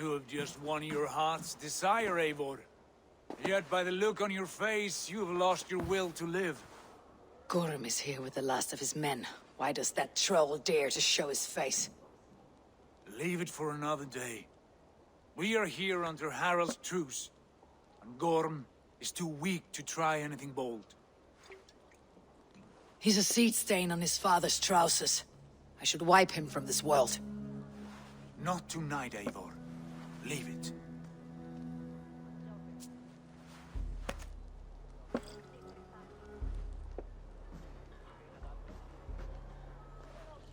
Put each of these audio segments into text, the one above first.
You have just won your heart's desire, Eivor. Yet by the look on your face, you have lost your will to live. Gorm is here with the last of his men. Why does that troll dare to show his face? Leave it for another day. We are here under Harald's truce, and Gorm is too weak to try anything bold. He's a seed stain on his father's trousers. I should wipe him from this world. Not tonight, Eivor. Leave it.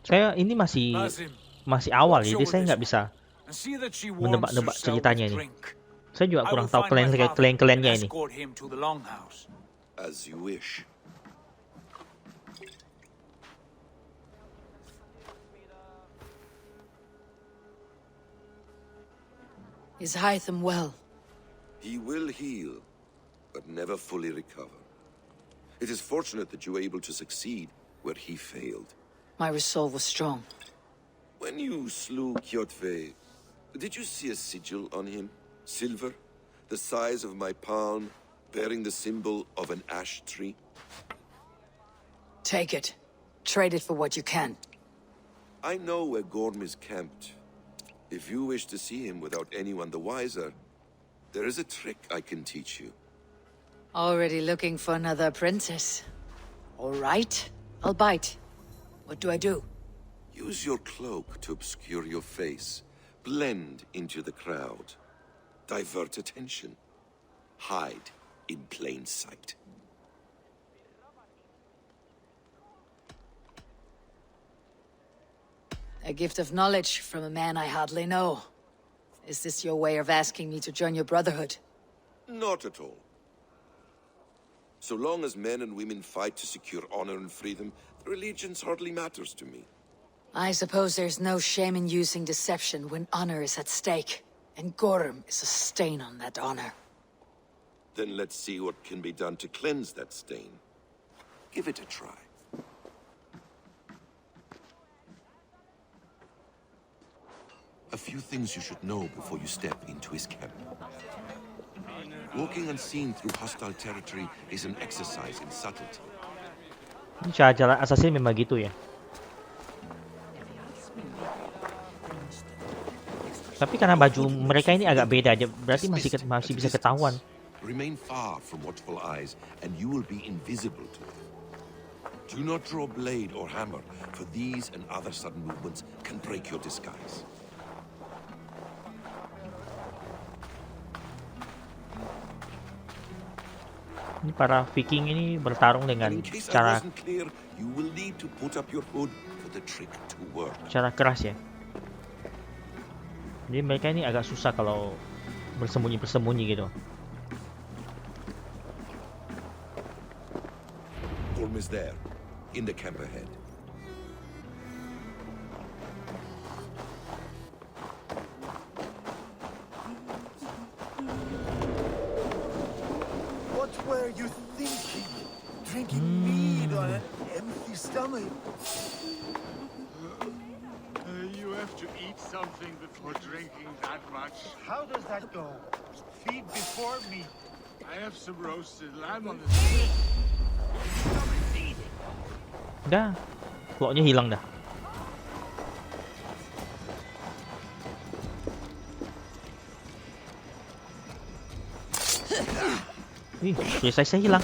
Saya ini masih awal, jadi saya nggak bisa menebak-nebak ceritanya ini. Saya juga kurang tahu klan-klannya ini. As you wish. Is Hytham well? He will heal, but never fully recover. It is fortunate that you were able to succeed where he failed. My resolve was strong. When you slew Kjotve, did you see a sigil on him? Silver, the size of my palm, bearing the symbol of an ash tree? Take it. Trade it for what you can. I know where Gorm is camped. If you wish to see him without anyone the wiser, there is a trick I can teach you. Already looking for another apprentice. All right, I'll bite. What do I do? Use your cloak to obscure your face. Blend into the crowd. Divert attention. Hide in plain sight. A gift of knowledge from a man I hardly know. Is this your way of asking me to join your brotherhood? Not at all. So long as men and women fight to secure honor and freedom, the allegiance hardly matters to me. I suppose there's no shame in using deception when honor is at stake. And Gorm is a stain on that honor. Then let's see what can be done to cleanse that stain. Give it a try. A few things you should know before you step into his camp. Walking unseen through hostile territory is an exercise in subtlety. Ini cara assassin memang gitu ya. Tapi karena baju mereka ini agak beda aja, berarti masih bisa ketahuan. Remain far from watchful eyes, and you will be invisible to them. Do not draw blade or hammer, for these and other sudden movements can break your disguise. Ini para Viking ini bertarung dengan cara keras ya. Jadi mereka ini agak susah kalau bersembunyi gitu. Gorm is there, in the camp ahead. What were you thinking? Drinking mead on an empty stomach? You have to eat something before drinking that much. How does that go? Feed before meat. I have some roasted lamb on the Dah, kloknya hilang dah. Ih, saya hilang.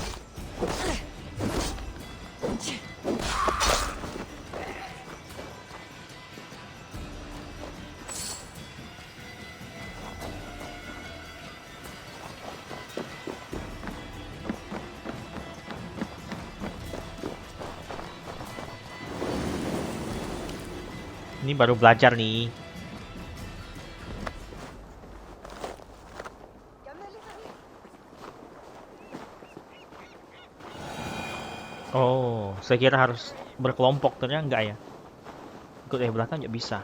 Ini baru belajar nih. Oh, saya kira harus berkelompok, ternyata enggak ya. Ikut dari belakang nggak bisa.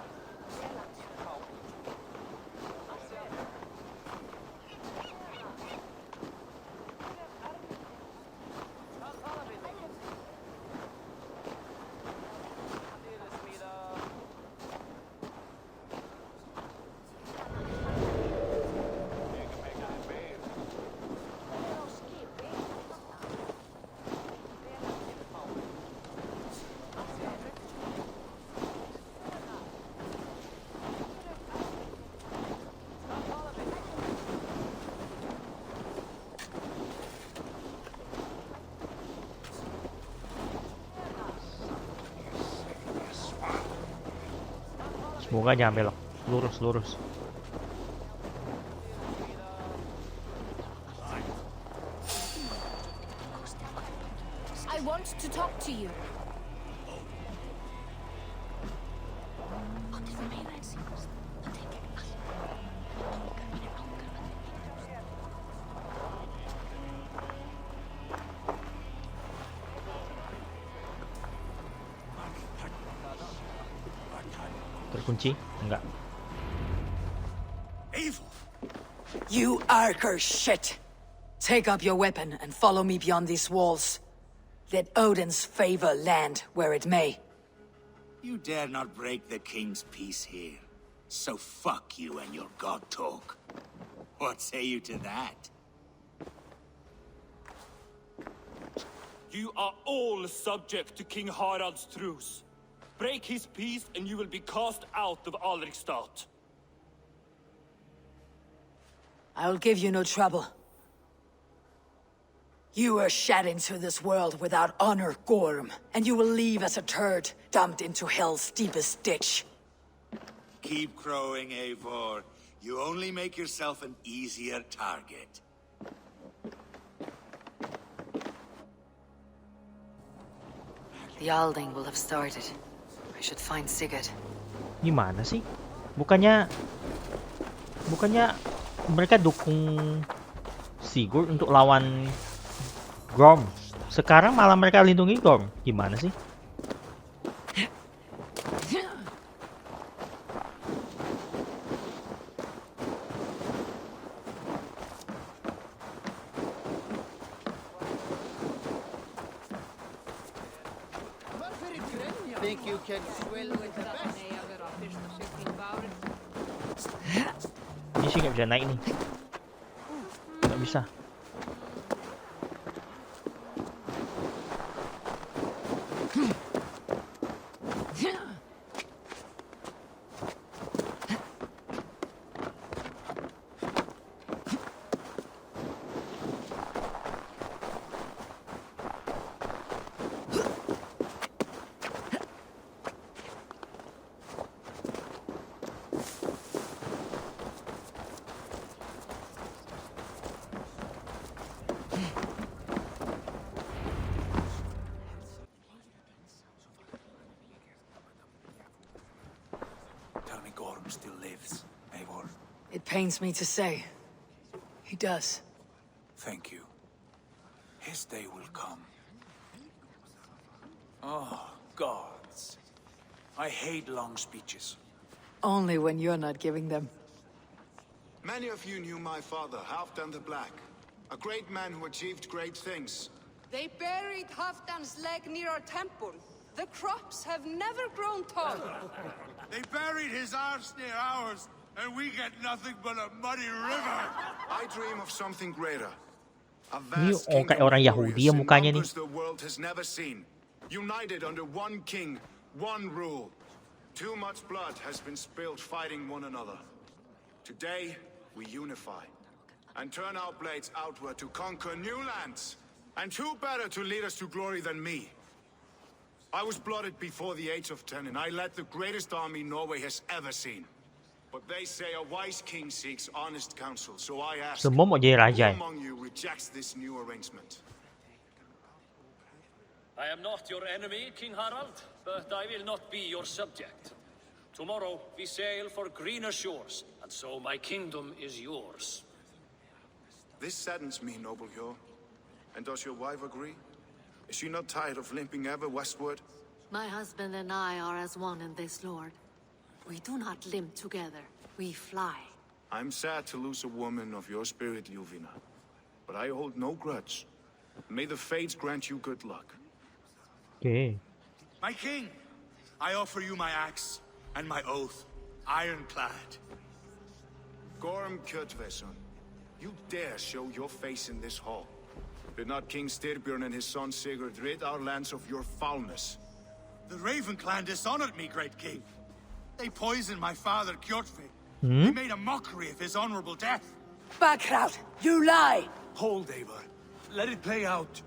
Bukan jangan belok. Lurus, lurus. I want to talk to you. Terkunci? Enggak. Evil! You Arker shit! Take up your weapon and follow me beyond these walls. Let Odin's favor land where it may. You dare not break the king's peace here. So fuck you and your god talk. What say you to that? You are all subject to King Harald's truce. Break his peace and you will be cast out of Alrikstad. I'll give you no trouble. You were shed into this world without honor, Gorm, and you will leave as a turd, dumped into hell's deepest ditch. Keep crowing, Eivor. You only make yourself an easier target. The Alding will have started. I should find Sigurd. Gimana sih? Bukannya mereka dukung Sigurd untuk lawan Gorm. Sekarang malah mereka lindungi Gorm. Gimana sih? Think you can swell with the best? Ini sih nggak bisa naik nih. Nggak bisa. Still lives, Eivor. It pains me to say. He does. Thank you. His day will come. Oh, gods. I hate long speeches. Only when you're not giving them. Many of you knew my father, Halfdan the Black. A great man who achieved great things. They buried Halfdan's leg near our temple. The crops have never grown tall. They buried his arse near ours, and we get nothing but a muddy river. I dream of something greater. A Ini vast kayak kingdom orang of Yahudi warriors ya in mukanya nih. numbers the world has never seen. United under one king, one rule. Too much blood has been spilled fighting one another. Today, we unify and turn our blades outward to conquer new lands. And who better to lead us to glory than me? I was blooded before the age of 10, and I led the greatest army Norway has ever seen. But they say a wise king seeks honest counsel, so I ask, Semua mau jadi raja. who among you rejects this new arrangement? I am not your enemy, King Harald, but I will not be your subject. Tomorrow we sail for greener shores, and so my kingdom is yours. This saddens me, noble Hjor. And does your wife agree? Is she not tired of limping ever westward? My husband and I are as one in this, Lord. We do not limp together. We fly. I'm sad to lose a woman of your spirit, Ljuvina. But I hold no grudge. May the fates grant you good luck. Okay. My king, I offer you my axe and my oath, ironclad. Gorm Kjotveson, you dare show your face in this hall. Did not King Styrbjörn and his son Sigurd rid our lands of your foulness? The Raven clan dishonored me, great king. They poisoned my father, Kjotve. They made a mockery of his honorable death. Backrout! You lie! Hold, Eivor. Let it play out.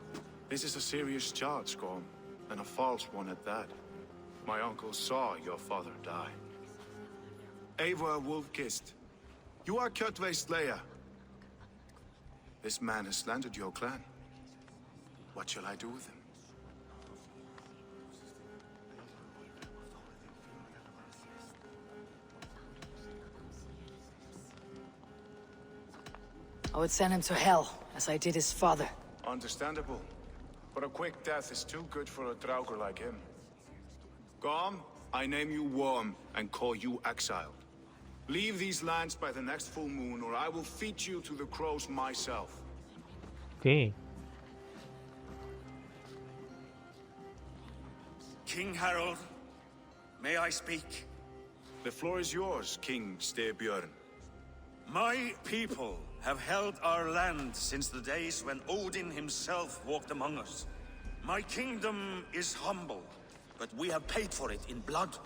This is a serious charge, Gorm, and a false one at that. My uncle saw your father die. Eivor Wolf-Kissed, you are Kjotve's slayer. This man has slandered your clan. What shall I do with him? I would send him to hell, as I did his father. Understandable. But a quick death is too good for a Draugr like him. Gorm, I name you Worm and call you exiled. Leave these lands by the next full moon, or I will feed you to the crows myself. Okay. King Harald, may I speak? The floor is yours, King Styrbjörn. My people have held our land since the days when Odin himself walked among us. My kingdom is humble, but we have paid for it in blood.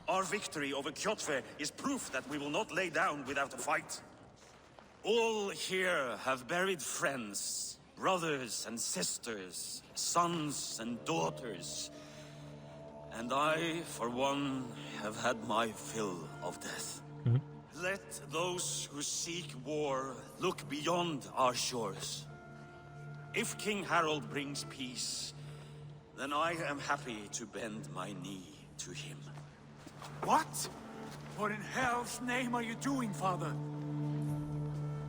Our victory over Kjotve is proof that we will not lay down without a fight. All here have buried friends, brothers and sisters, sons and daughters. And I, for one, have had my fill of death. Let those who seek war look beyond our shores. If King Harald brings peace, then I am happy to bend my knee to him. What? What in hell's name are you doing, father?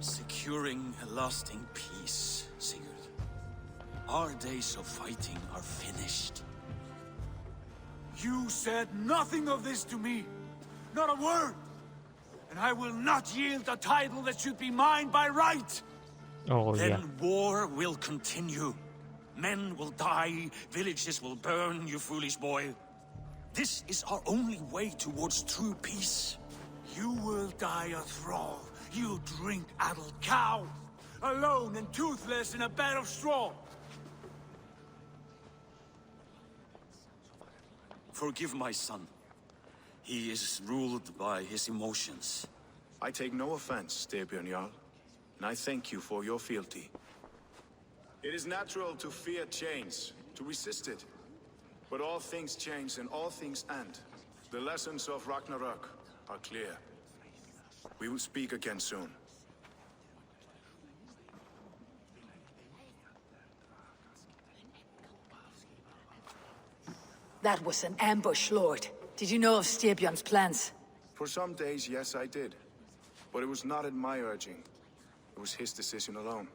Securing a lasting peace, Sigurd. Our days of fighting are finished. You said nothing of this to me. Not a word. And I will not yield a title that should be mine by right. Oh, then war will continue. Men will die, villages will burn, you foolish boy. This is our only way towards true peace. You will die a thrall. You'll drink addled cow. Alone and toothless in a bed of straw. Forgive my son. He is ruled by his emotions. I take no offense, Styrbjörn Jarl, and I thank you for your fealty. It is natural to fear change, to resist it. But all things change and all things end. The lessons of Ragnarok are clear. We will speak again soon. That was an ambush, Lord. Did you know of Styrbjörn's plans? For some days, yes, I did. But it was not at my urging. It was his decision alone.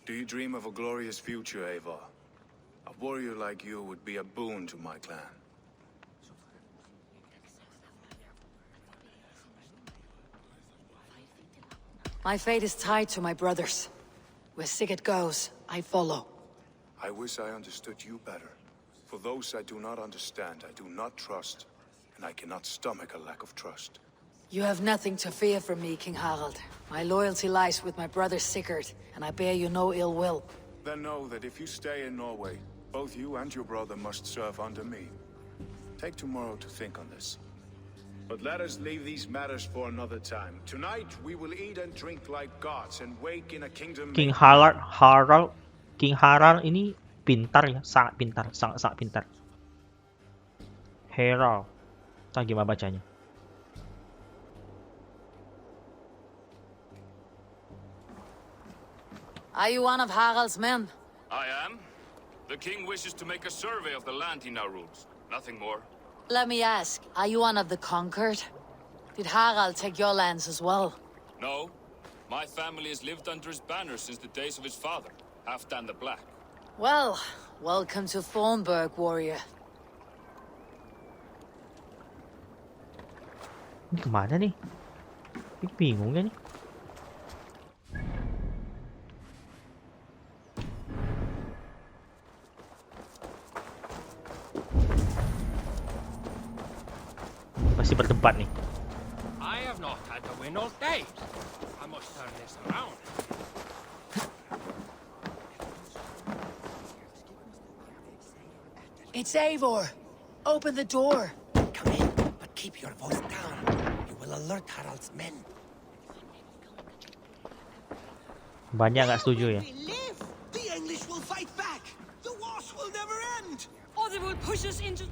Do you dream of a glorious future, Eivor? A warrior like you would be a boon to my clan. My fate is tied to my brothers. Where Sigurd goes, I follow. I wish I understood you better. For those I do not understand, I do not trust, and I cannot stomach a lack of trust. You have nothing to fear from me, King Harald. My loyalty lies with my brother Sigurd, and I bear you no ill will. Then know that if you stay in Norway, both you and your brother must serve under me. Take tomorrow to think on this. But let us leave these matters for another time. Tonight, we will eat and drink like gods and wake in a kingdom... King Harald ini pintar ya, sangat pintar. Harald. Entah gimana bacanya. Are you one of Harald's men? I am. The king wishes to make a survey of the land he now rules. Nothing more. Let me ask, are you one of the conquered? Did Harald take your lands as well? No. My family has lived under his banner since the days of his father, Halfdan the Black. Well, welcome to Thornburg, warrior. Ini kemana nih? Bingung ya nih. Masih berdebat nih. I have not had to win all day. I must turn this around. It's Eivor. Open the door. Come in, but keep your voice down. You will alert Harald's men. Banyak nggak setuju ya. The English will fight back. The wars will never end. Or they will push us into...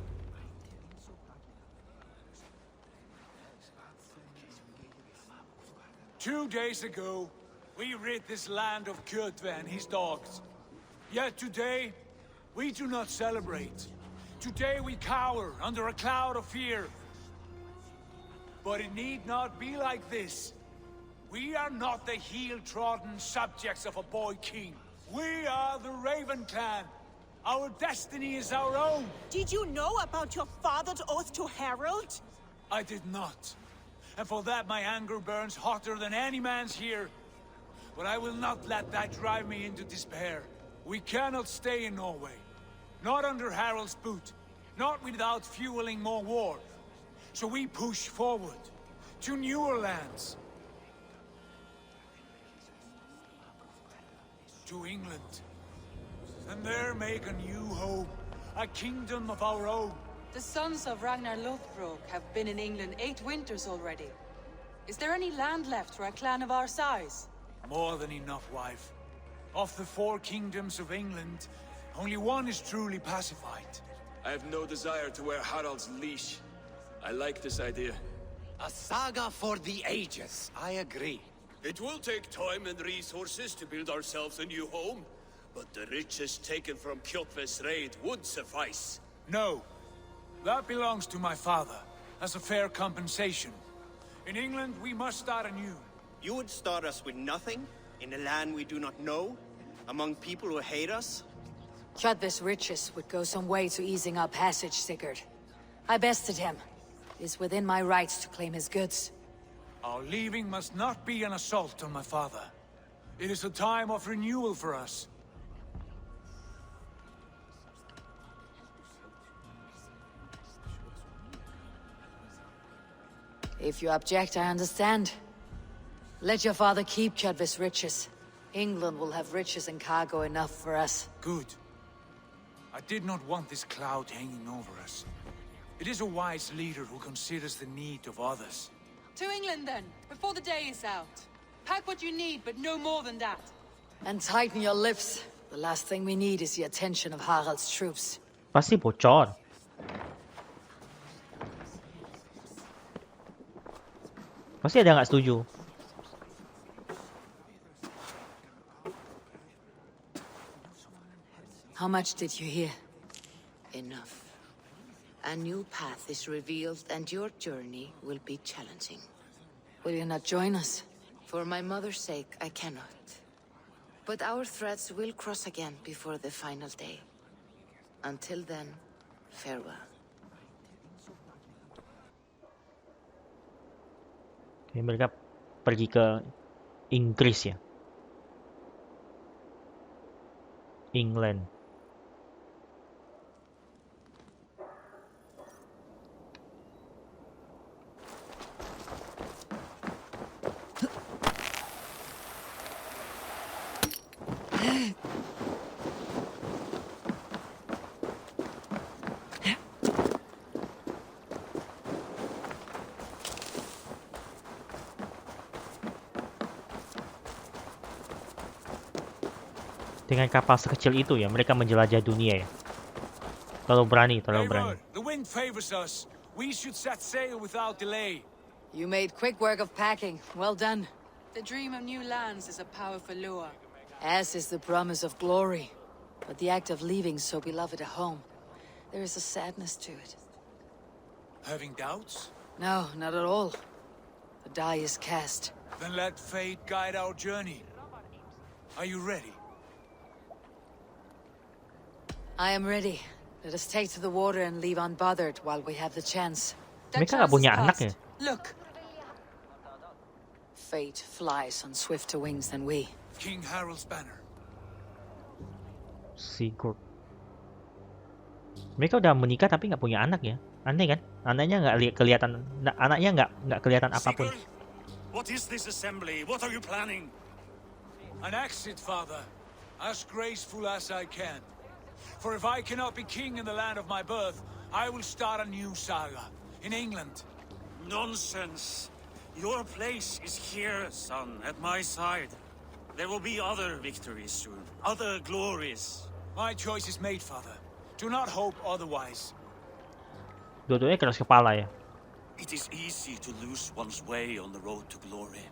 2 days ago, we rid this land of Kjotve and his dogs. Yet today, we do not celebrate. Today we cower under a cloud of fear. But it need not be like this. We are not the heel-trodden subjects of a boy king. We are the Raven clan. Our destiny is our own. Did you know about your father's oath to Harold? I did not. And for that my anger burns hotter than any man's here. But I will not let that drive me into despair. We cannot stay in Norway. Not under Harold's boot. Not without fueling more war. So we push forward. To newer lands. To England. And there make a new home. A kingdom of our own. The sons of Ragnar Lothbrok have been in England 8 winters already. Is there any land left for a clan of our size? More than enough, wife. Of the 4 kingdoms of England, only one is truly pacified. I have no desire to wear Harald's leash. I like this idea. A saga for the ages. I agree. It will take time and resources to build ourselves a new home, but the riches taken from Kjotve's raid would suffice. No. That belongs to my father, as a fair compensation. In England, we must start anew. You would start us with nothing? In a land we do not know? Among people who hate us? Kjotve's riches would go some way to easing our passage, Sigurd. I bested him. It is within my rights to claim his goods. Our leaving must not be an assault on my father. It is a time of renewal for us. If you object, I understand. Let your father keep Kjotve's riches. England will have riches and cargo enough for us. Good. I did not want this cloud hanging over us. It is a wise leader who considers the need of others. To England then, before the day is out. Pack what you need, but no more than that. And tighten your lips. The last thing we need is the attention of Harald's troops. Pasti bocor. Pasti ada yang nggak setuju. How much did you hear? Enough. A new path is revealed and your journey will be challenging. Will you not join us? For my mother's sake, I cannot. But our threads will cross again before the final day. Until then, farewell. Oke, mereka pergi ke Inggris ya. England. Dengan kapal sekecil itu ya, mereka menjelajah dunia ya. Terlalu berani, terlalu berani. The wind favors us. We should set sail without delay. You made quick work of packing. Well done. The dream of new lands is a powerful lure. As is the promise of glory. But the act of leaving so beloved a home, there is a sadness to it. Having doubts? No, not at all. The die is cast. Then let fate guide our journey. Are you ready? I am ready. Let us take to the water and leave unbothered while we have the chance. Mereka nggak punya anak ya? Look. Fate flies on swifter wings than we. King Harold's banner. Sigurd. Mereka udah menikah tapi nggak punya anak ya? Aneh kan? Anaknya nggak kelihatan. Anaknya nggak kelihatan apapun. What is this assembly? What are you planning? An exit, father. As graceful as I can. For if I cannot be king in the land of my birth, I will start a new saga in England. Nonsense. Your place is here, son, at my side. There will be other victories soon, other glories. My choice is made, father. Do not hope otherwise. Dua-duanya keras kepala ya. It is easy to lose one's way on the road to glory.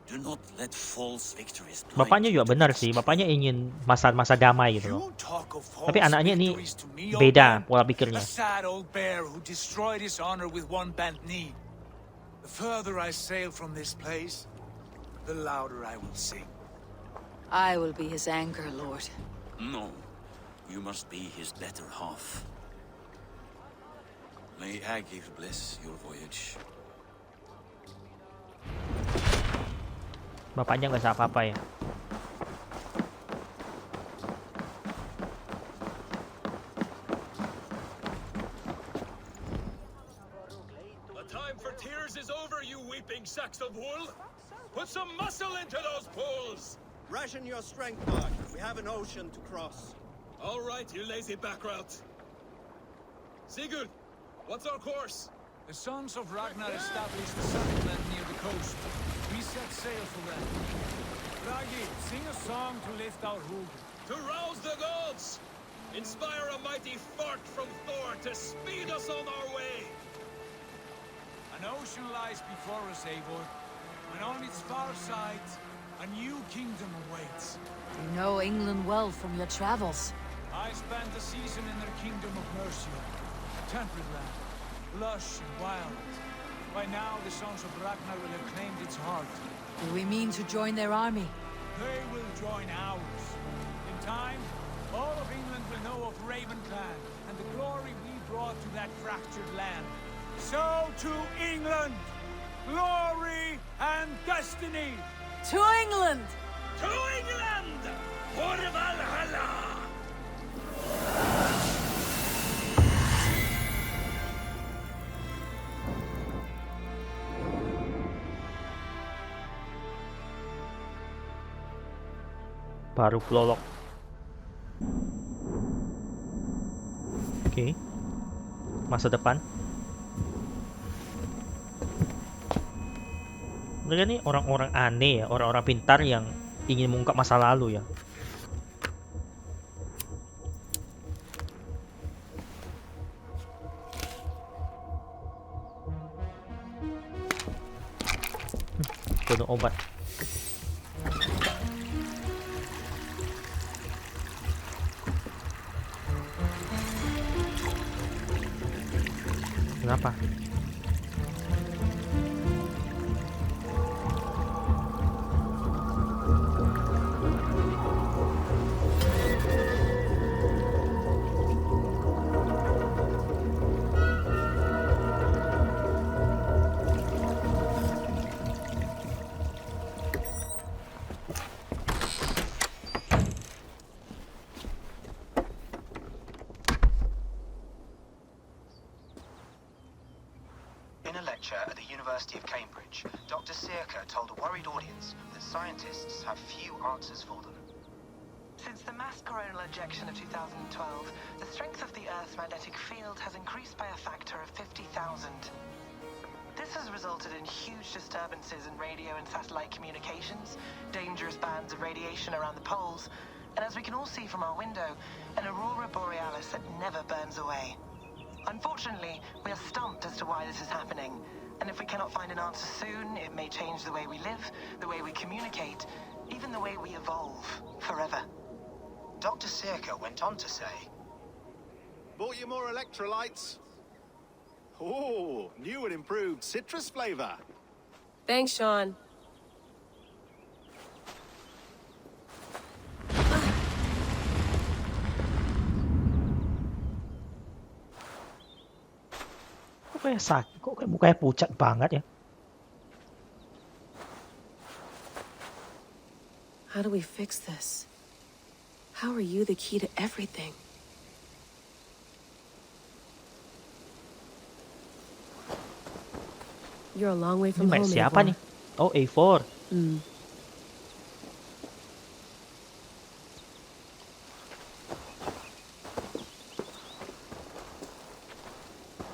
Do not let false victories blind Bapaknya juga benar sih. Bapaknya ingin masa-masa damai gitu loh. Tapi anaknya ini beda pola pikirnya. A sad old bear who destroyed his honor with one bent knee. The further I sail from this place, the louder I will sing. I will be his anchor, Lord. No, you must be his better half. May Agir bless your voyage. Bapaknya nggak salah apa-apa ya. The time for tears is over, you weeping sacks of wool. Put some muscle into those pulls. Ration your strength, Mark. We have an ocean to cross. All right, you lazy backrout. Sigurd, what's our course? The sons of Ragnar established a settlement near the coast. We set sail for them. Ragi, sing a song to lift our hood. To rouse the gods! Inspire a mighty fart from Thor to speed us on our way! An ocean lies before us, Eivor, and on its far side, a new kingdom awaits. You know England well from your travels. I spent a season in their kingdom of Mercia, a temperate land, lush and wild. By now, the sons of Ragnar will have claimed its heart. Do we mean to join their army? They will join ours. In time, all of England will know of Raven Clan and the glory we brought to that fractured land. So to England, glory and destiny! To England! To England! For Valhalla! Baru prolog. Oke. Masa depan. Mereka nih orang-orang aneh ya, orang-orang pintar yang ingin mengungkap masa lalu ya. Penuh obat. Kenapa? In a lecture at the University of Cambridge, Dr. Sirka told a worried audience that scientists have few answers for them. Since the mass coronal ejection of 2012, the strength of the Earth's magnetic field has increased by a factor of 50,000. This has resulted in huge disturbances in radio and satellite communications, dangerous bands of radiation around the poles, and as we can all see from our window, an aurora borealis that never burns away. Unfortunately, we are stumped as to why this is happening, and if we cannot find an answer soon, it may change the way we live, the way we communicate, even the way we evolve, forever. Dr. Sirka went on to say, Bought you more electrolytes? Oh, new and improved citrus flavor. Thanks, Sean. Kok kayak sakit, kok kayak mukanya pucat banget ya. How do we fix this? How are you the key to everything? You're a long way from home, Siapa nih? Oh, A4.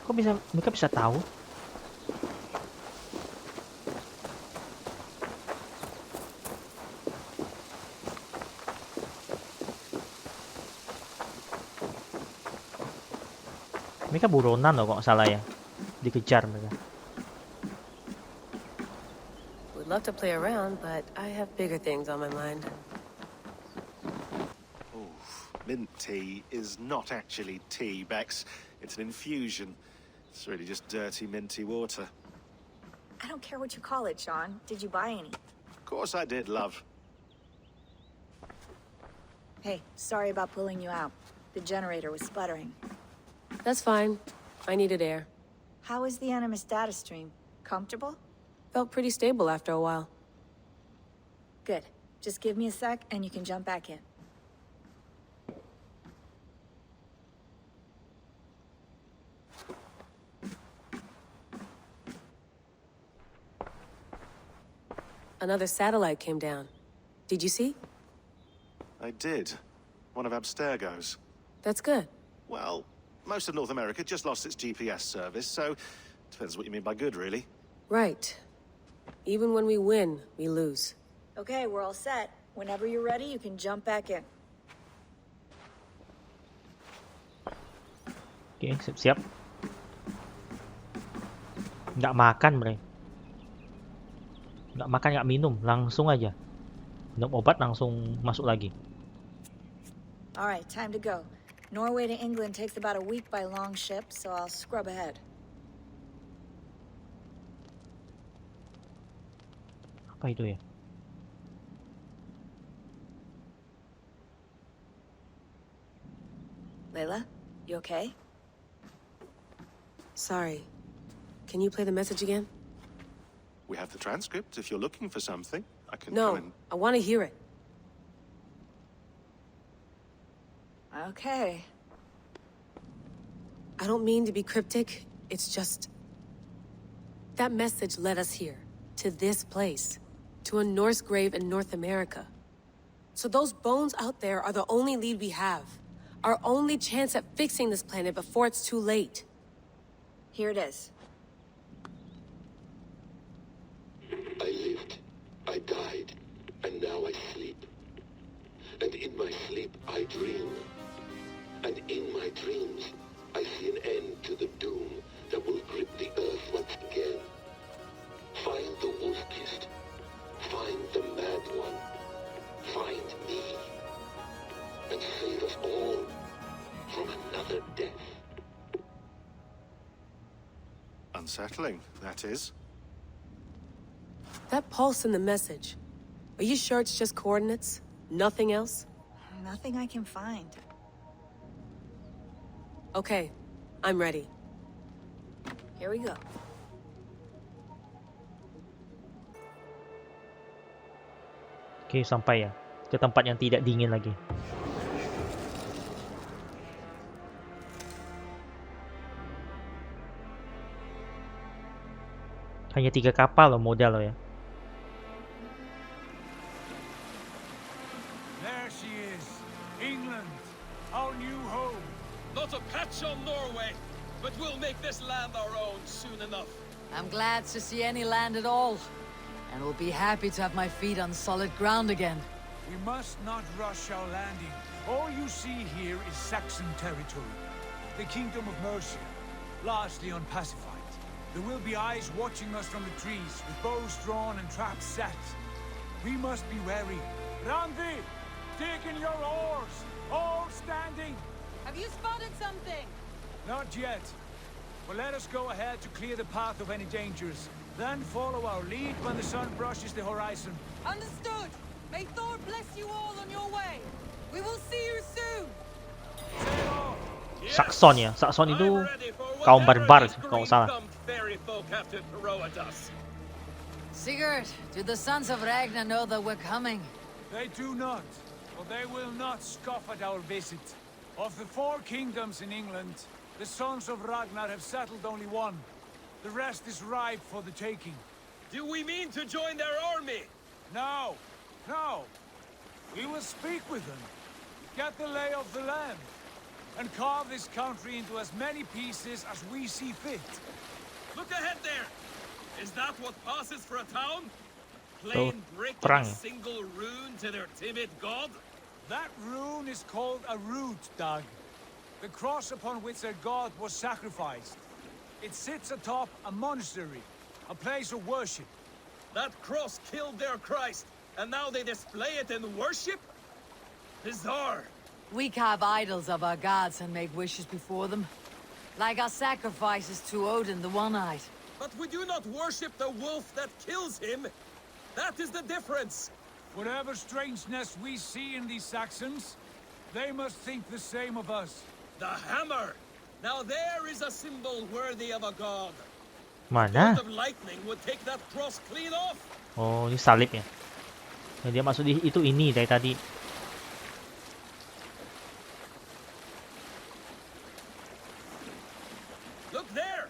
Kok mereka bisa tahu? Mereka buronan loh kok salah ya. Dikejar mereka. But love to play around, but I have bigger things on my mind. Mint tea is not actually tea, Bex. It's an infusion. It's really just dirty, minty water. I don't care what you call it, Sean. Did you buy any? Of course I did, love. Hey, sorry about pulling you out. The generator was sputtering. That's fine. I needed air. How is the Animus data stream? Comfortable? Felt pretty stable after a while. Good. Just give me a sec and you can jump back in. Another satellite came down. Did you see? I did. One of Abstergo's. That's good. Well, most of North America just lost its GPS service, so depends what you mean by good, really. Right. Even when we win, we lose. Okay, we're all set. Whenever you're ready, you can jump back in. Oke, siap-siap. Nggak makan, Bre. Nggak makan, nggak minum. Langsung aja. Minum obat, langsung masuk lagi. Alright, time to go. Norway to England takes about a week by long ship, so I'll scrub ahead. Apa itu ya? Layla, you okay? Sorry. Can you play the message again? We have the transcript. If you're looking for something, I can No, come in. I want to hear it. Okay. I don't mean to be cryptic. It's just... that message led us here. To this place. To a Norse grave in North America. So those bones out there are the only lead we have. Our only chance at fixing this planet before it's too late. Here it is. I lived, I died, and now I sleep. And in my sleep I dream. And in my dreams I see an end to the doom that will grip the earth once again. Find the wolf-kissed. Find the mad one. Find me. And save us all from another death. Unsettling, that is. That pulse in the message. Are you sure it's just coordinates? Nothing else? Nothing I can find. Okay, I'm ready. Here we go. Oke, sampai ya. Ke tempat yang tidak dingin lagi. Hanya 3 kapal loh modal loh ya. There she is. England, our new home. Not a patch on Norway, but we'll make this land our own soon enough. I'm glad to see any land at all. And will be happy to have my feet on solid ground again. We must not rush our landing. All you see here is Saxon territory. The Kingdom of Mercia, largely unpacified. There will be eyes watching us from the trees, with bows drawn and traps set. We must be wary. Randi, dig in your oars, all standing. Have you spotted something? Not yet. But let us go ahead to clear the path of any dangers. Then follow our lead when the sun brushes the horizon. Understood. May Thor bless you all on your way. We will see you soon. Saxon ya. Saxon itu kaum barbar kalau nggak salah. Sigurd, do the sons of Ragnar know that we're coming? They do not, but they will not scoff at our visit. Of the 4 kingdoms in England, the sons of Ragnar have settled only one. The rest is ripe for the taking. Do we mean to join their army? No, no. We will speak with them, get the lay of the land, and carve this country into as many pieces as we see fit. Look ahead there! Is that what passes for a town? Plain brick perang. and a single rune to their timid god? That rune is called a root, Dag. The cross upon which their god was sacrificed. It sits atop a monastery, a place of worship. That cross killed their Christ, and now they display it in worship? Bizarre. We carve idols of our gods and make wishes before them. Like our sacrifices to Odin, the One-Eyed. But we do not worship the wolf that kills him. That is the difference. Whatever strangeness we see in these Saxons, they must think the same of us. The hammer! Now there is a symbol worthy of a god. Mana? Bolt of lightning would take that cross clean off. Oh, ini salibnya. Yang dia maksud itu ini dari tadi. Look there!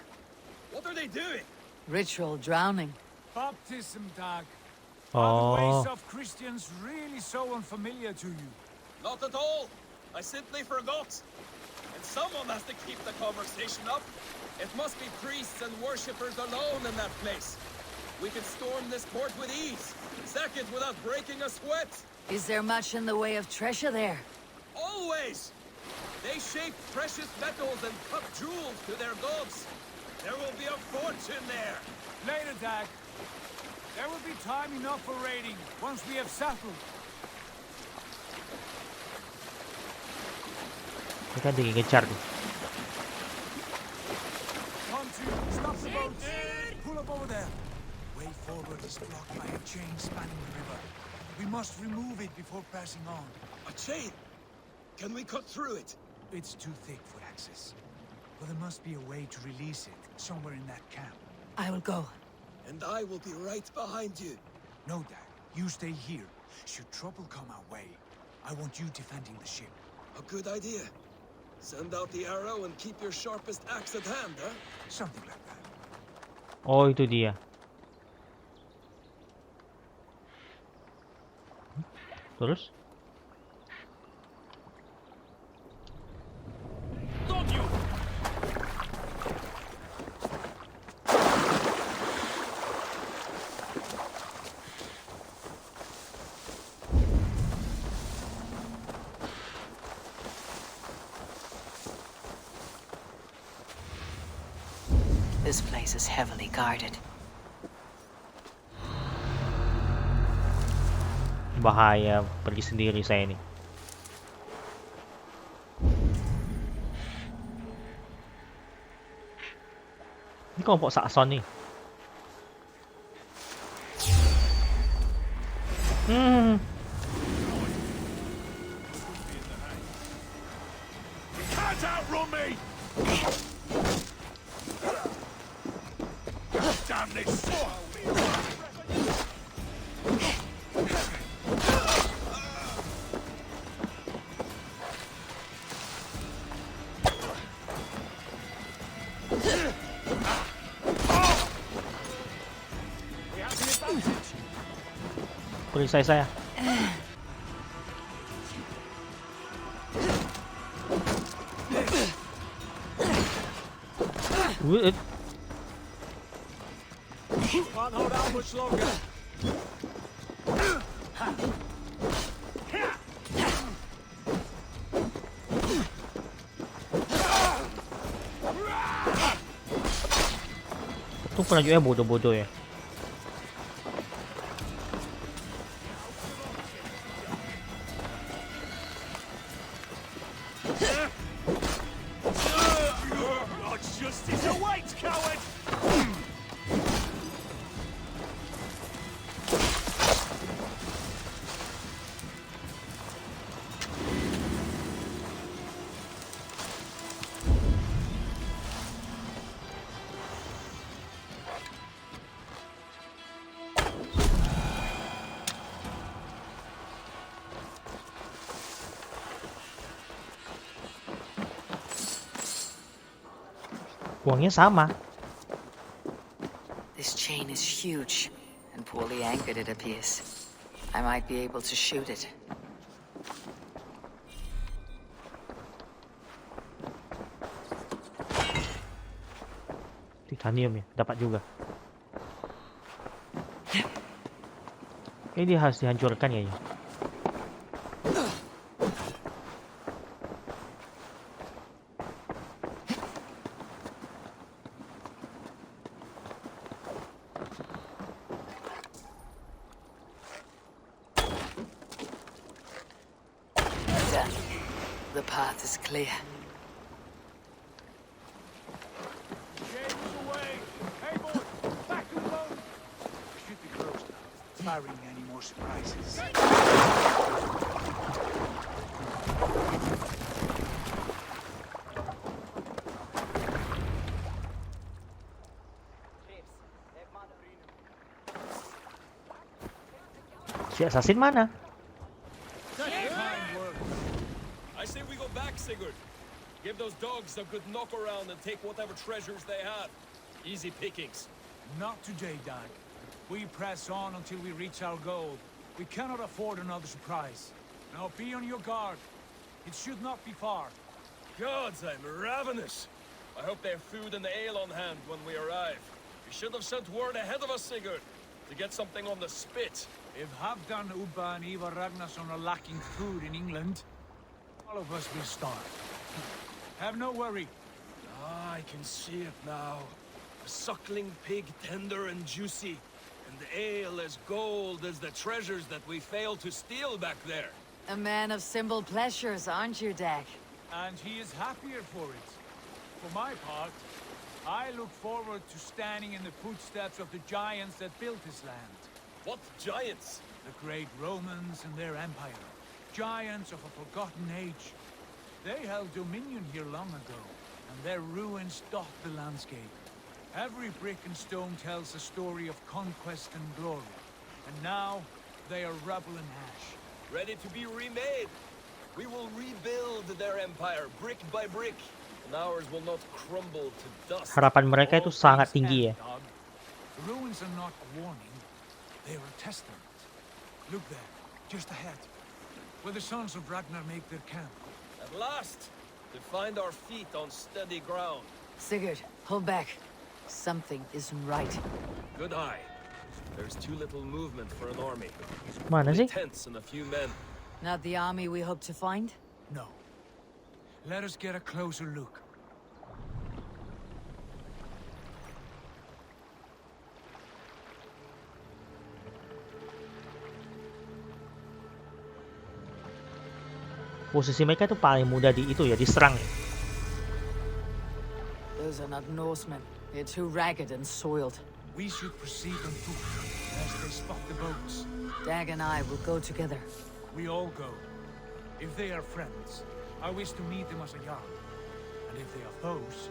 What are they doing? Ritual drowning. Baptism, Dag. Oh. Are the ways of Christians really so unfamiliar to you? Not at all. I simply forgot. And someone has to keep the conversation up. It must be priests and worshippers alone in that place. We can storm this port with ease. Sack it without breaking a sweat. Is there much in the way of treasure there? Always! They shape precious metals and cut jewels to their gods. There will be a fortune there. Later, Dag. There will be time enough for raiding once we have settled. Ini kan dikejar nih. Stop the boat. Pull up over there. Way forward is blocked by a chain spanning the river. We must remove it before passing on. A chain? Can we cut through it? It's too thick for access. But there must be a way to release it somewhere in that camp. I will go. And I will be right behind you. No, Dad. You stay here. Should trouble come our way, I want you defending the ship. A good idea. Send out the arrow and keep your sharpest axe at hand, huh? Something like that. Oh, itu dia. Terus? This place is heavily guarded. Bahaya pergi sendiri saya ini. Ini kelompok Saxon nih. Can't outrun me! Damn this! Perisai saya. Can't hold out much longer. Itu penajuknya bodoh-bodoh ya. Justice awaits, coward! Uangnya sama. This chain is huge and poorly anchored, it appears. I might be able to shoot it. Titanium ya, dapat juga. Ini harus dihancurkan ya. is clear. Firing any more surprises. Si assassin mana? I say we go back, Sigurd. Give those dogs a good knock around and take whatever treasures they have. Easy pickings. Not today, Dag. We press on until we reach our goal. We cannot afford another surprise. Now be on your guard. It should not be far. Gods, I'm ravenous. I hope they have food and ale on hand when we arrive. You should have sent word ahead of us, Sigurd, to get something on the spit. If Halfdan, Ubba and Ivar Ragnarsson are lacking food in England, all of us will starve. Have no worry. Ah, I can see it now. A suckling pig, tender and juicy. And ale as gold as the treasures that we failed to steal back there. A man of simple pleasures, aren't you, Dag? And he is happier for it. For my part, I look forward to standing in the footsteps of the giants that built this land. What giants? The great Romans and their empire. Giants of a forgotten age. They held dominion here long ago, and their ruins dot the landscape. Every brick and stone tells a story of conquest and glory. And now, they are rubble and ash. Ready to be remade. We will rebuild their empire, brick by brick. And ours will not crumble to dust. Harapan mereka itu sangat tinggi ya. The ruins are not a warning. They are a testament. Look there, just ahead. Where the sons of Ragnar make their camp. At last! To find our feet on steady ground. Sigurd, hold back. Something isn't right. Good eye. There's too little movement for an army. Mana sih? Tents and a few men. Not the army we hope to find? No. Let us get a closer look. Posisi mereka itu paling mudah di itu ya, diserang. Those are not Norsemen. They're too ragged and soiled. We should proceed on foot, as they spot the boats. Dag and I will go together. We all go. If they are friends, I wish to meet them as a jarl. And if they are foes,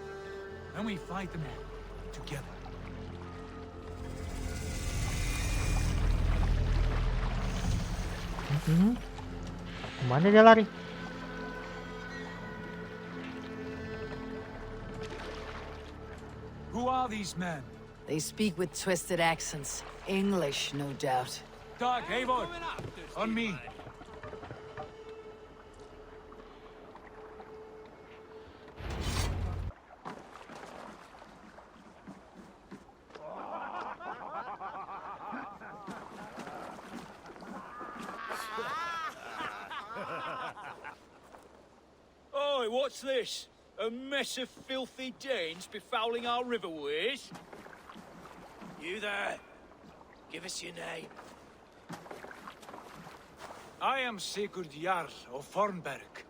then we fight them all, together. Kemana dia lari? Who are these men? They speak with twisted accents. English, no doubt. Dag, Eivor! On me! Oi, what's this? A mess of filthy Danes befouling our riverways? You there. Give us your name. I am Sigurd Jarl of Fornberg.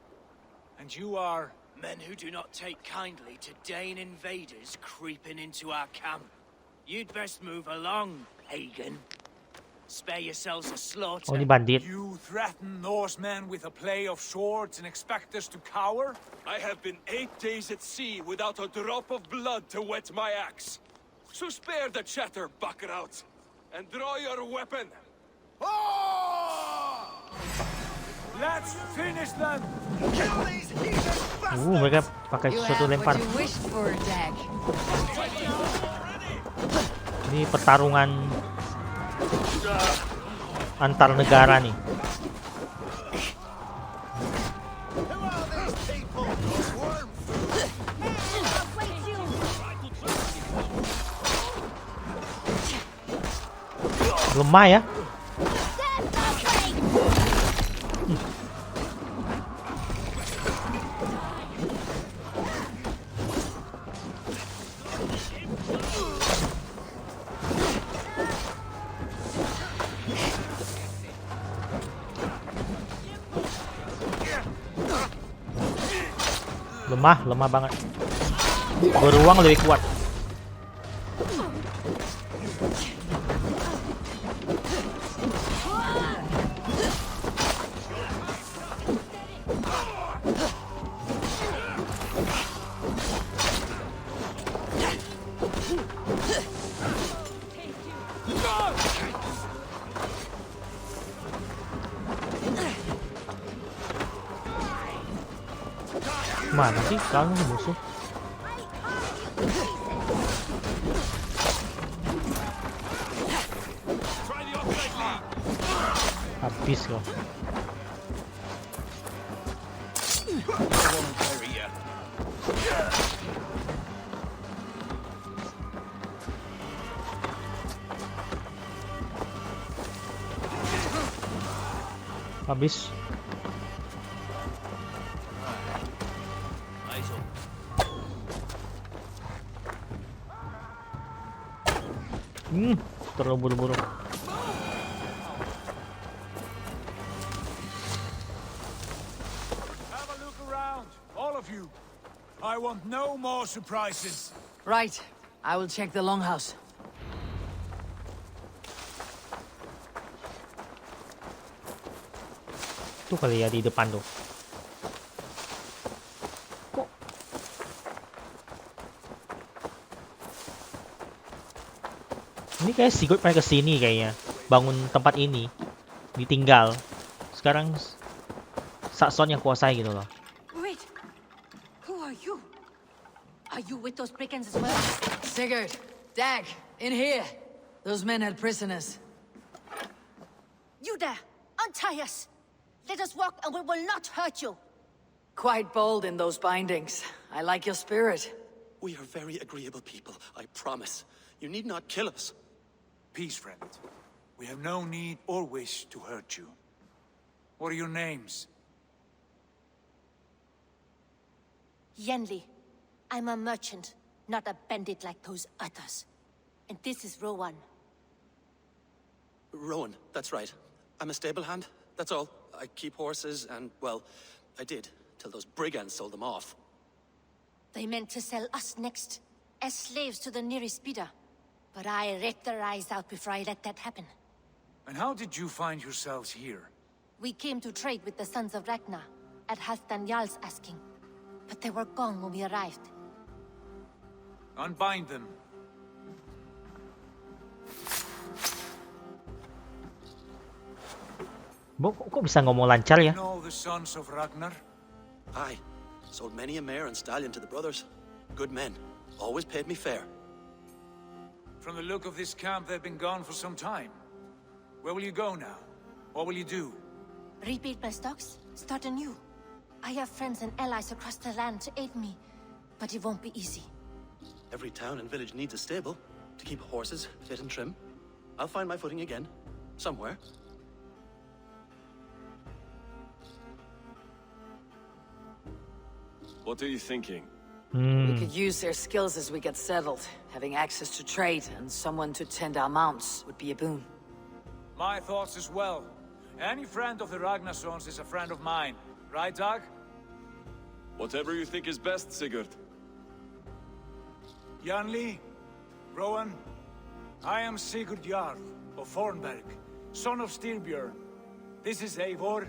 And you are... Men who do not take kindly to Dane invaders creeping into our camp. You'd best move along, pagan. Spare yourselves a slaughter. Oh, ini bandit. You threaten Norsemen with a play of swords and expect us to cower? I have been 8 days at sea without a drop of blood to wet my axe. So spare the chatter, buckerout, and draw your weapon. Let's finish them! Kill these heathens! Mereka pakai sesuatu lempar. Ini pertarungan antar negara nih. Lemah ya. Lemah banget. Beruang lebih kuat. Mana sih kalau musuh? Habis kok. Habis. Terlalu buru-buru. Have a look around, all of you. I want no more surprises. Right. I will check the longhouse. Tuh kali ya di depan tuh. Ini kayak Sigurd pernah kesini kayaknya, bangun tempat ini, ditinggal. Sekarang Saxon yang kuasai gitu loh. Wait, who are you? Are you with those brigands as well? Sigurd, Dag, in here. Those men had prisoners. You there, untie us. Let us walk and we will not hurt you. Quite bold in those bindings. I like your spirit. We are very agreeable people, I promise. You need not kill us. Peace, friend. We have no need or wish to hurt you. What are your names? Yenli. I'm a merchant, not a bandit like those others. And this is Rowan. Rowan, that's right. I'm a stable hand, that's all. I keep horses and, well, I did, till those brigands sold them off. They meant to sell us next, as slaves to the nearest bidder. But I ripped their eyes out before I let that happen. And how did you find yourselves here? We came to trade with the sons of Ragnar, at Halfdan Jarl's asking. But they were gone when we arrived. Unbind them. Kok bisa ngomong lancar ya? You know the sons of Ragnar? Aye. Sold many a mare and stallion to the brothers. Good men. Always paid me fair. From the look of this camp, they've been gone for some time. Where will you go now? What will you do? Rebuild my stocks, start anew. I have friends and allies across the land to aid me, but it won't be easy. Every town and village needs a stable to keep horses fit and trim. I'll find my footing again, somewhere. What are you thinking? We could use their skills as we get settled. Having access to trade and someone to tend our mounts would be a boon. My thoughts as well. Any friend of the Ragnarsons is a friend of mine. Right, Dag? Whatever you think is best, Sigurd. Janli, Rowan, I am Sigurd Jarl of Fornberg, son of Styrbjörn. This is Eivor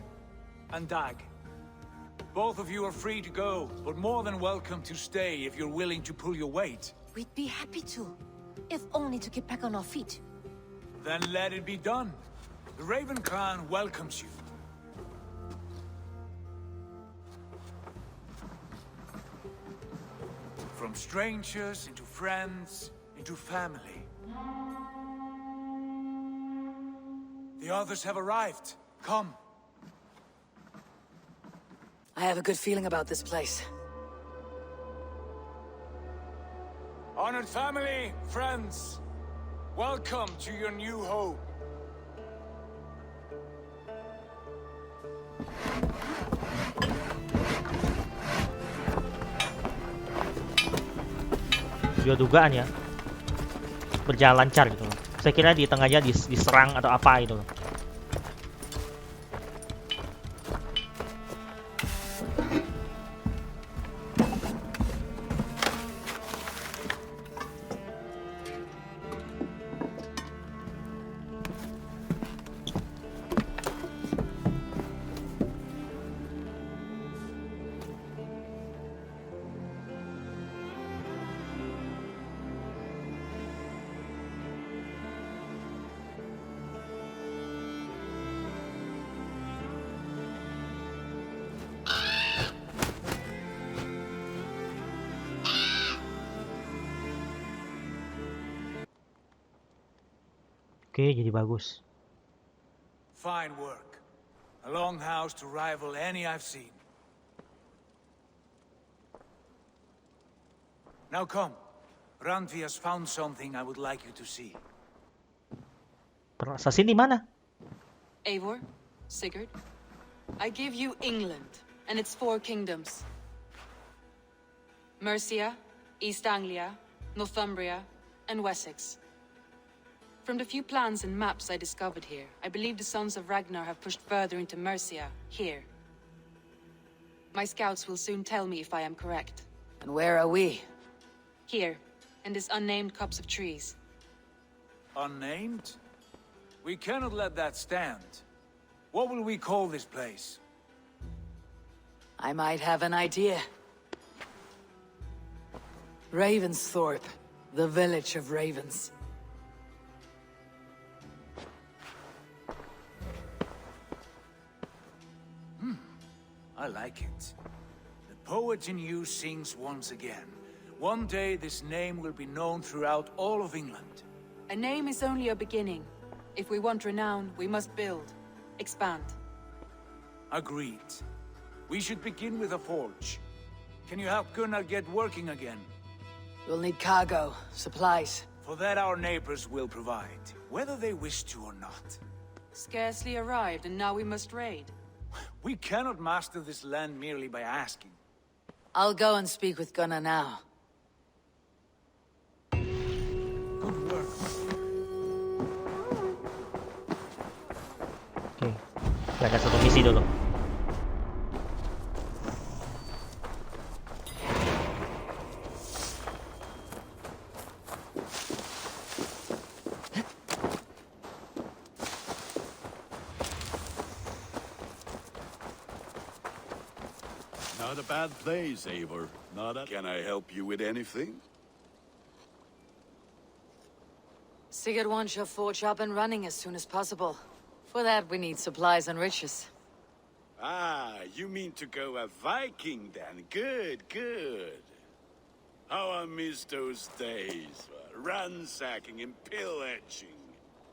and Dag. Both of you are free to go, but more than welcome to stay if you're willing to pull your weight. We'd be happy to, if only to get back on our feet. Then let it be done. The Raven clan welcomes you. From strangers into friends, into family. The others have arrived. Come. I have a good feeling about this place. Honored family, friends, welcome to your new home. Juga dugaan ya, berjalan lancar gitu loh. Saya kira di tengahnya diserang atau apa gitu loh. Oke, jadi bagus. Fine work. A longhouse to rival any I've seen. Now come. Randvi has found something I would like you to see. Perang assassin di mana? Eivor, Sigurd, I give you England and its 4 kingdoms. Mercia, East Anglia, Northumbria, and Wessex. From the few plans and maps I discovered here, I believe the sons of Ragnar have pushed further into Mercia, here. My scouts will soon tell me if I am correct. And where are we? Here, in this unnamed copse of trees. Unnamed? We cannot let that stand. What will we call this place? I might have an idea. Ravensthorpe, the village of ravens. I like it. The poet in you sings once again. One day this name will be known throughout all of England. A name is only a beginning. If we want renown, we must build, expand. Agreed. We should begin with a forge. Can you help Gunnar get working again? We'll need cargo, supplies. For that our neighbors will provide, whether they wish to or not. Scarcely arrived, and now we must raid. We cannot master this land merely by asking. I'll go and speak with Gunnar now. Good work. Oke, jaga satu misi dulu. Not a bad place, Eivor. Can I help you with anything? Sigurd wants your forge up and running as soon as possible. For that, we need supplies and riches. Ah, you mean to go a Viking then? Good, good. How I miss those days. Ransacking and pillaging.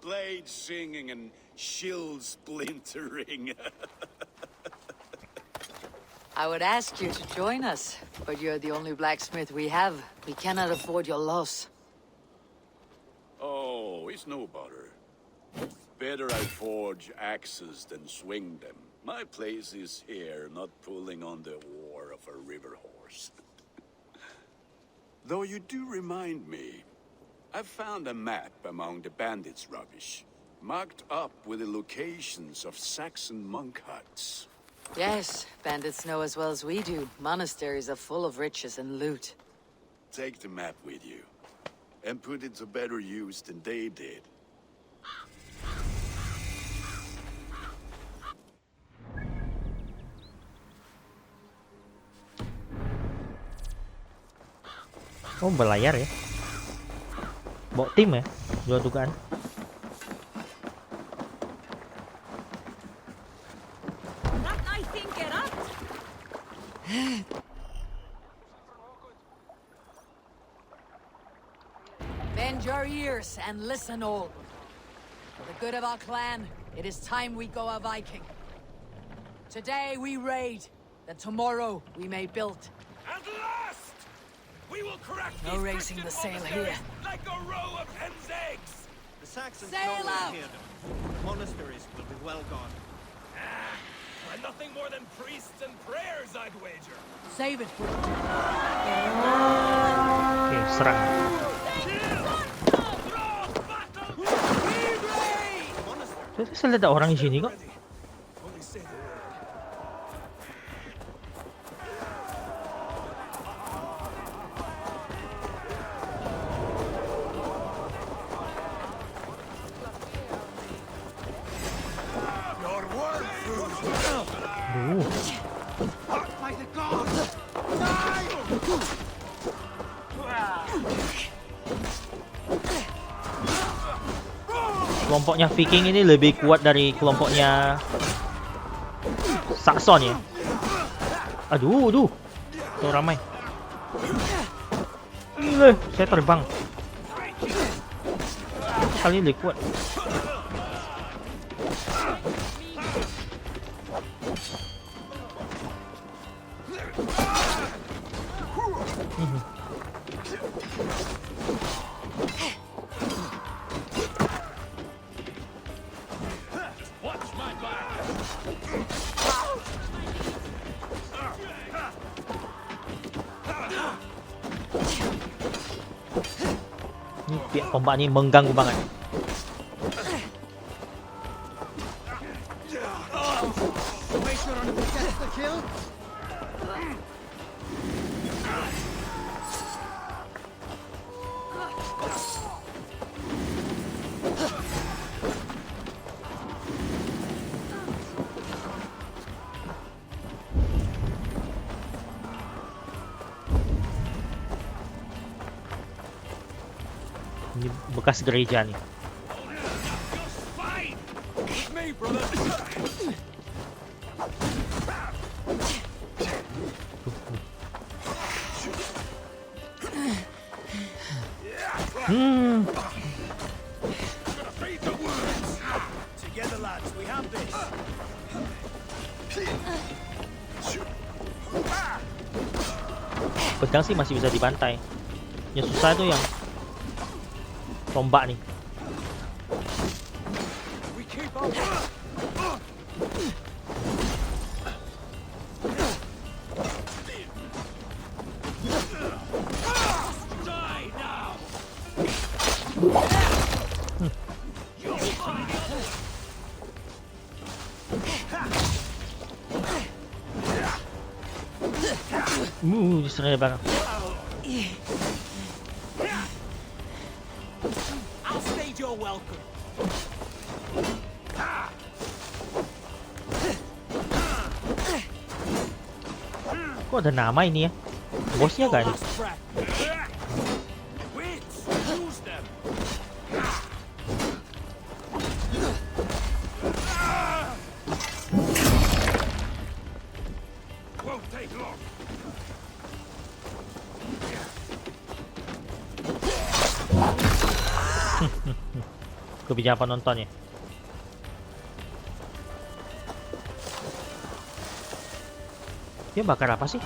Blade singing and shield splintering. I would ask you to join us, but you're the only blacksmith we have. We cannot afford your loss. Oh, it's no bother. Better I forge axes than swing them. My place is here, not pulling on the oar of a river horse. Though you do remind me, I found a map among the bandits' rubbish, marked up with the locations of Saxon monk huts. Yes, bandits know as well as we do. Monasteries are full of riches and loot. Take the map with you, and put it to better use than they did. Oh, berlayar ya. Bawa tim ya, jual dukungan. Bend your ears and listen all. For the good of our clan, it is time we go a Viking. Today we raid, that tomorrow we may build. At last! We will crack No raising the sail here. like a row of hen's eggs! The Saxons Sail know out! we're here. The monasteries will be well gone. And nothing more than priests and prayers, I'd wager. Save it for Oke, serang. Saya lihat ada orang di sini kok. Kelompoknya Viking ini lebih kuat dari kelompoknya Saxon ya. Aduh, tuh ramai. Gila, saya terbang. kali lebih kuat. Ini pihak tombak ini mengganggu banget. Ini bekas gereja nih. Together, lads, we have this. Pedang sih masih bisa dibantai. Yang susah itu yang tombak nih. Diserang dari belakang. I'll stage your welcome. Kok ada nama ini ya? Bosnya kan? Kebijakan penonton ya. Dia bakar apa sih?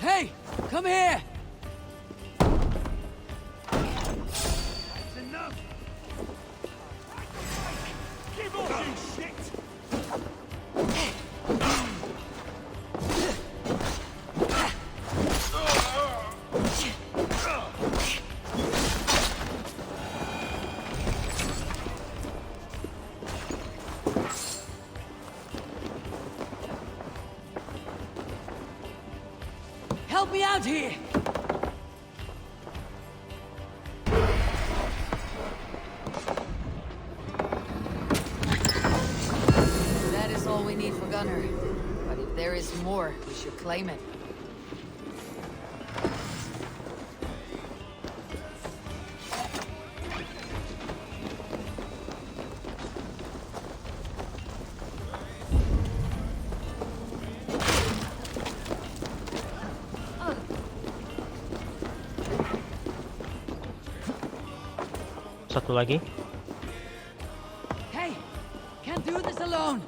Hey, come here. Help me out here! That is all we need for Gunner. But if there is more, we should claim it. Satu lagi. Hey, can't do this alone.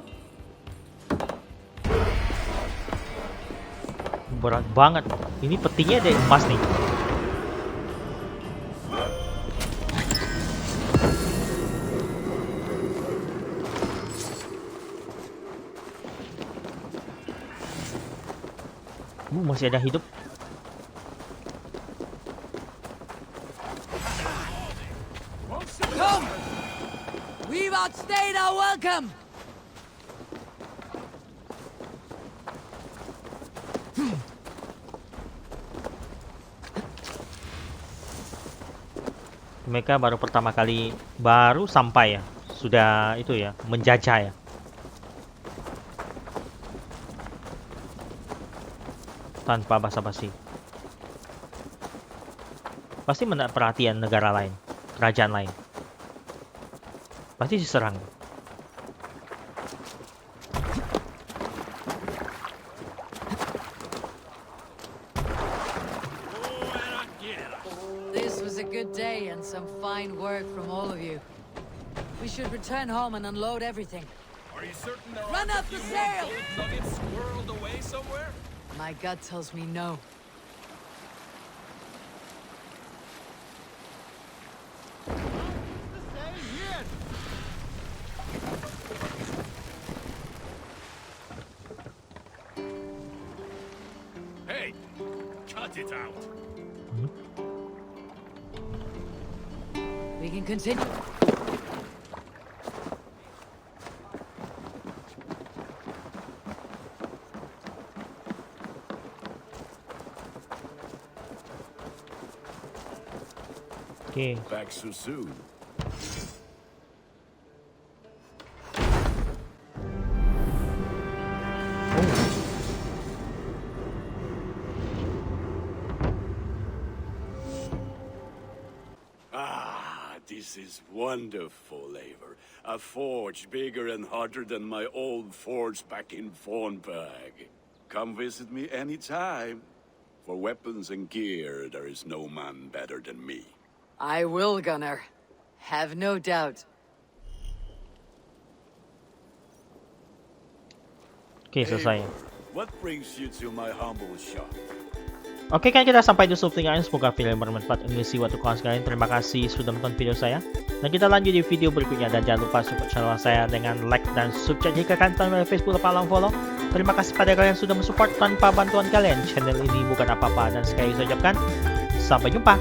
Berat banget. Ini petinya ada emas nih. Masih ada hidup. Come! We've outstayed our welcome! Mereka baru sampai ya. Sudah itu ya, menjajah ya. tanpa basa-basi. Pasti menarik perhatian negara lain, kerajaan lain. Pasti diserang. This was a good day and some fine work from all of you. We should return home and unload everything. Are you certain there Run aren't up a the few sail! gold nuggets squirreled away somewhere? My gut tells me no. Hey, cut it out. We can continue. Okay. Back so soon. This is wonderful, Eivor. A forge bigger and hotter than my old forge back in Vornberg. Come visit me anytime. For weapons and gear, there is no man better than me. I will, Gunnar. Have no doubt. Okay, selesai. What brings you to my humble shop? Oke, kan kita sampai di subting kalian. Semoga video bermanfaat mengisi waktu kawan sekalian. Terima kasih sudah menonton video saya. Dan kita lanjut di video berikutnya. Dan jangan lupa support channel saya dengan like dan subscribe jika kalian tonton melalui Facebook atau follow. Terima kasih pada kalian sudah mensupport. Tanpa bantuan kalian, channel ini bukan apa-apa. Dan sekali lagi saya ucapkan, sampai jumpa.